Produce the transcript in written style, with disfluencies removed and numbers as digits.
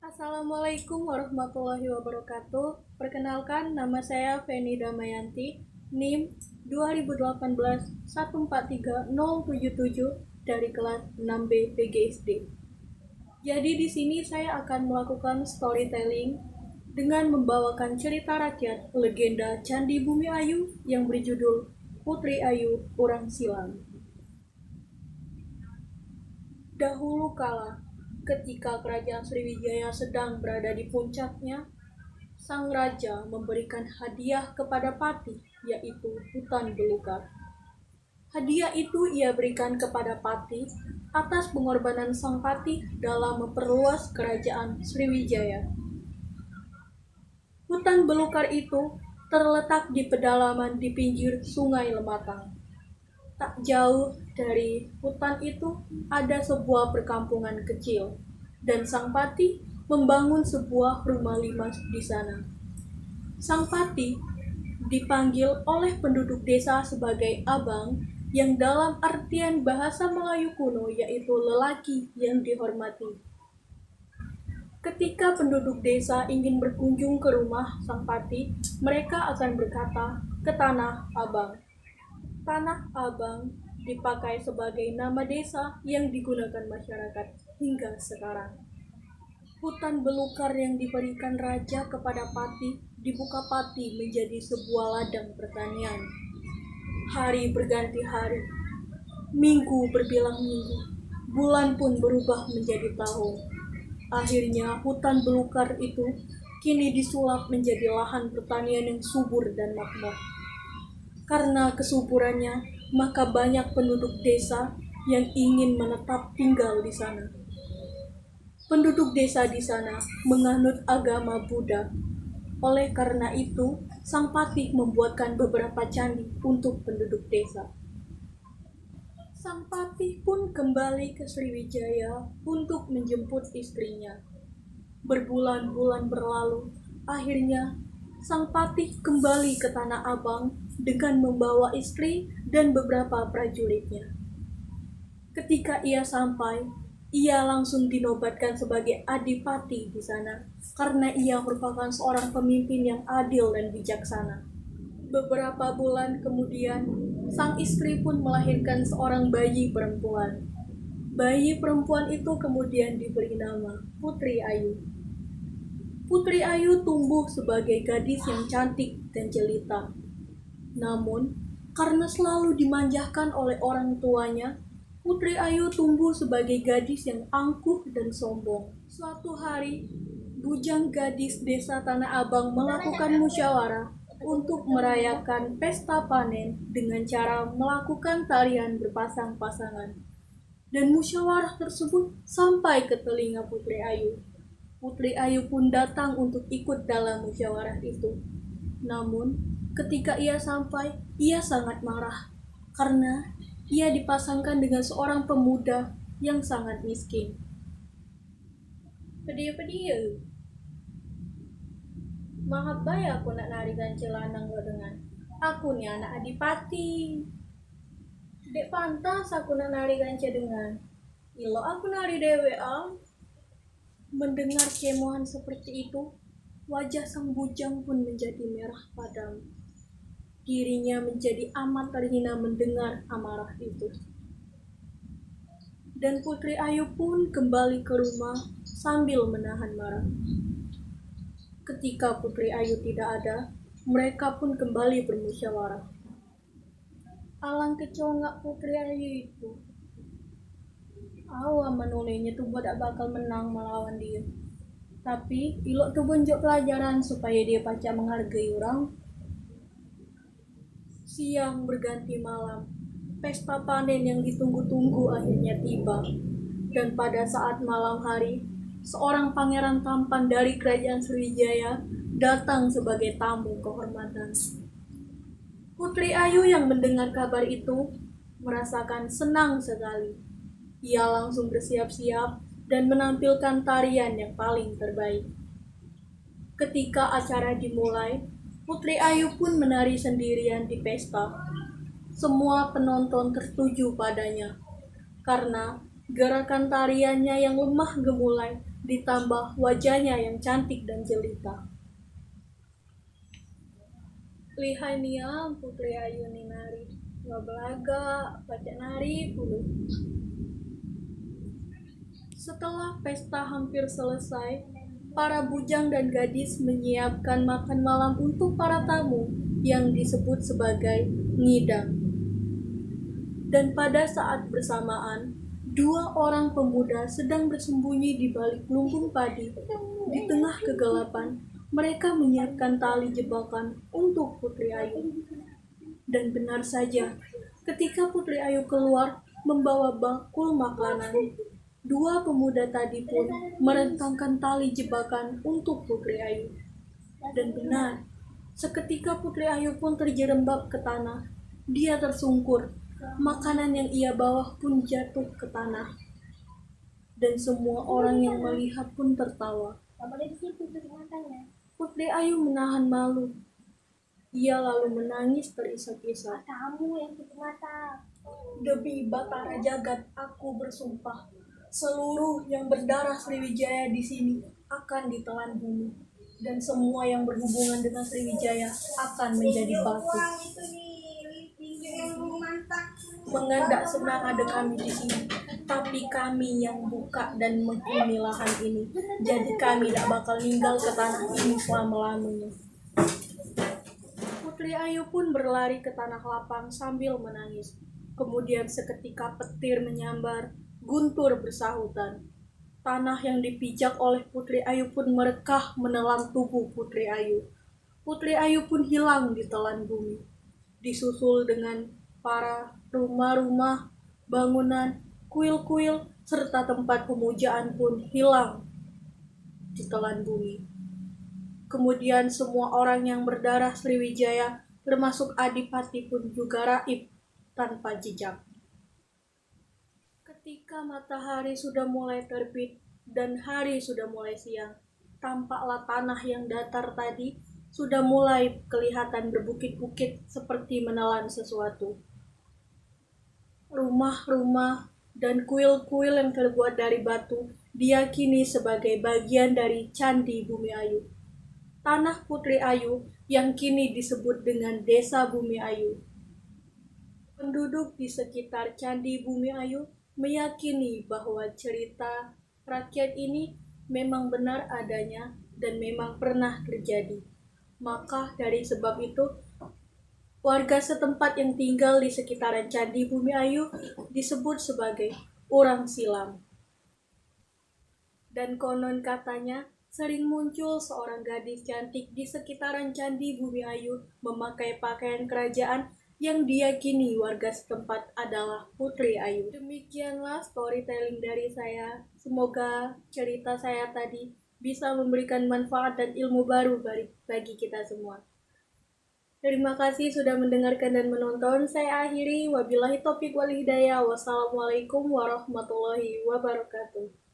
Assalamualaikum warahmatullahi wabarakatuh. Perkenalkan, nama saya Feni Damayanti, NIM 2018 143 077 dari kelas 6B PGSD. Jadi di sini saya akan melakukan storytelling dengan membawakan cerita rakyat legenda Candi Bumi Ayu yang berjudul Putri Ayu Urang Silang. Dahulu kala, ketika kerajaan Sriwijaya sedang berada di puncaknya, sang raja memberikan hadiah kepada Pati, yaitu hutan belukar. Hadiah itu ia berikan kepada Pati atas pengorbanan sang Pati dalam memperluas kerajaan Sriwijaya. Hutan belukar itu terletak di pedalaman di pinggir Sungai Lematang. Tak jauh dari hutan itu ada sebuah perkampungan kecil, dan sang Pati membangun sebuah rumah limas di sana. Sang Pati dipanggil oleh penduduk desa sebagai abang, yang dalam artian bahasa Melayu kuno yaitu lelaki yang dihormati. Ketika penduduk desa ingin berkunjung ke rumah sang Pati, mereka akan berkata ke Tanah Abang. Tanah Abang dipakai sebagai nama desa yang digunakan masyarakat hingga sekarang. Hutan belukar yang diberikan raja kepada Pati dibuka Pati menjadi sebuah ladang pertanian. Hari berganti hari, minggu berbilang minggu, bulan pun berubah menjadi tahun. Akhirnya hutan belukar itu kini disulap menjadi lahan pertanian yang subur dan makmur. Karena kesuburannya, maka banyak penduduk desa yang ingin menetap tinggal di sana. Penduduk desa di sana menganut agama Buddha. Oleh karena itu, sang Patih membuatkan beberapa candi untuk penduduk desa. Sang Patih pun kembali ke Sriwijaya untuk menjemput istrinya. Berbulan-bulan berlalu, akhirnya sang Patih kembali ke Tanah Abang dengan membawa istri dan beberapa prajuritnya. Ketika ia sampai, ia langsung dinobatkan sebagai adipati di sana karena ia merupakan seorang pemimpin yang adil dan bijaksana. Beberapa bulan kemudian, sang istri pun melahirkan seorang bayi perempuan. Bayi perempuan itu kemudian diberi nama Putri Ayu. Putri Ayu tumbuh sebagai gadis yang cantik dan jelita. Namun, karena selalu dimanjakan oleh orang tuanya, Putri Ayu tumbuh sebagai gadis yang angkuh dan sombong. Suatu hari, bujang gadis desa Tanah Abang melakukan musyawarah untuk merayakan pesta panen dengan cara melakukan tarian berpasang-pasangan. Dan musyawarah tersebut sampai ke telinga Putri Ayu. Putri Ayu pun datang untuk ikut dalam musyawarah itu. Namun, ketika ia sampai, ia sangat marah karena ia dipasangkan dengan seorang pemuda yang sangat miskin. Pedia-pedia. Maaf ya aku nak narikan celanang lo dengan. Aku nih anak adipati. Dek pantas aku nak narikan dengan. Ilo aku nari dewe am. Mendengar cemohan seperti itu, wajah sang bujang pun menjadi merah padam. Dirinya menjadi amat terhina mendengar amarah itu. Dan Putri Ayu pun kembali ke rumah sambil menahan marah. Ketika Putri Ayu tidak ada, mereka pun kembali bermusyawarah. Alang kecongak Putri Ayu itu. Awa menolehnya tuh tidak bakal menang melawan dia. Tapi ilok tuh bonjok pelajaran supaya dia pacak menghargai orang. Siang berganti malam, pesta panen yang ditunggu-tunggu akhirnya tiba. Dan pada saat malam hari, seorang pangeran tampan dari kerajaan Sriwijaya datang sebagai tamu kehormatan. Putri Ayu yang mendengar kabar itu merasakan senang sekali. Ia langsung bersiap-siap dan menampilkan tarian yang paling terbaik. Ketika acara dimulai, Putri Ayu pun menari sendirian di pesta. Semua penonton tertuju padanya, karena Gerakan tariannya yang lemah gemulai ditambah wajahnya yang cantik dan jelita. Lihai niam Putri Ayu ninari, ngabelaga pacak nari puluh. Setelah pesta hampir selesai, para bujang dan gadis menyiapkan makan malam untuk para tamu yang disebut sebagai ngidam. Dan pada saat bersamaan, dua orang pemuda sedang bersembunyi di balik lumbung padi. Di tengah kegelapan, mereka menyiapkan tali jebakan untuk Putri Ayu. Dan benar saja, ketika Putri Ayu keluar membawa bakul makanan, dua pemuda tadi pun merentangkan tali jebakan untuk Putri Ayu. Dan benar, seketika Putri Ayu pun terjerembab ke tanah. Dia tersungkur. Makanan yang ia bawa pun jatuh ke tanah. Dan semua orang yang melihat pun tertawa. Putri Ayu menahan malu. Ia lalu menangis terisak-isak. Demi Batara Jagat, aku bersumpah, seluruh yang berdarah Sriwijaya di sini akan ditelan bumi, dan semua yang berhubungan dengan Sriwijaya akan menjadi batu. Mengandak senang ada kami di sini, tapi kami yang buka dan menghuni lahan ini, jadi kami tak bakal tinggal ke tanah ini selama-lamanya. Putri Ayu pun berlari ke tanah lapang sambil menangis. Kemudian seketika petir menyambar, guntur bersahutan. Tanah yang dipijak oleh Putri Ayu pun merekah menelan tubuh Putri Ayu. Putri Ayu pun hilang ditelan bumi. Disusul dengan para rumah-rumah, bangunan, kuil-kuil, serta tempat pemujaan pun hilang ditelan bumi. Kemudian semua orang yang berdarah Sriwijaya, termasuk Adipati pun juga raib tanpa jejak. Ketika matahari sudah mulai terbit dan hari sudah mulai siang, tampaklah tanah yang datar tadi sudah mulai kelihatan berbukit-bukit seperti menelan sesuatu. Rumah-rumah dan kuil-kuil yang terbuat dari batu diyakini sebagai bagian dari Candi Bumi Ayu. Tanah Putri Ayu yang kini disebut dengan Desa Bumi Ayu. Penduduk di sekitar Candi Bumi Ayu meyakini bahwa cerita rakyat ini memang benar adanya dan memang pernah terjadi. Maka dari sebab itu, warga setempat yang tinggal di sekitaran Candi Bumi Ayu disebut sebagai orang silam. Dan konon katanya, sering muncul seorang gadis cantik di sekitaran Candi Bumi Ayu memakai pakaian kerajaan yang diyakini warga setempat adalah Putri Ayu. Demikianlah storytelling dari saya. Semoga cerita saya tadi bisa memberikan manfaat dan ilmu baru bagi kita semua. Terima kasih sudah mendengarkan dan menonton. Saya akhiri. Wabillahi taufiq wal hidayah. Wassalamualaikum warahmatullahi wabarakatuh.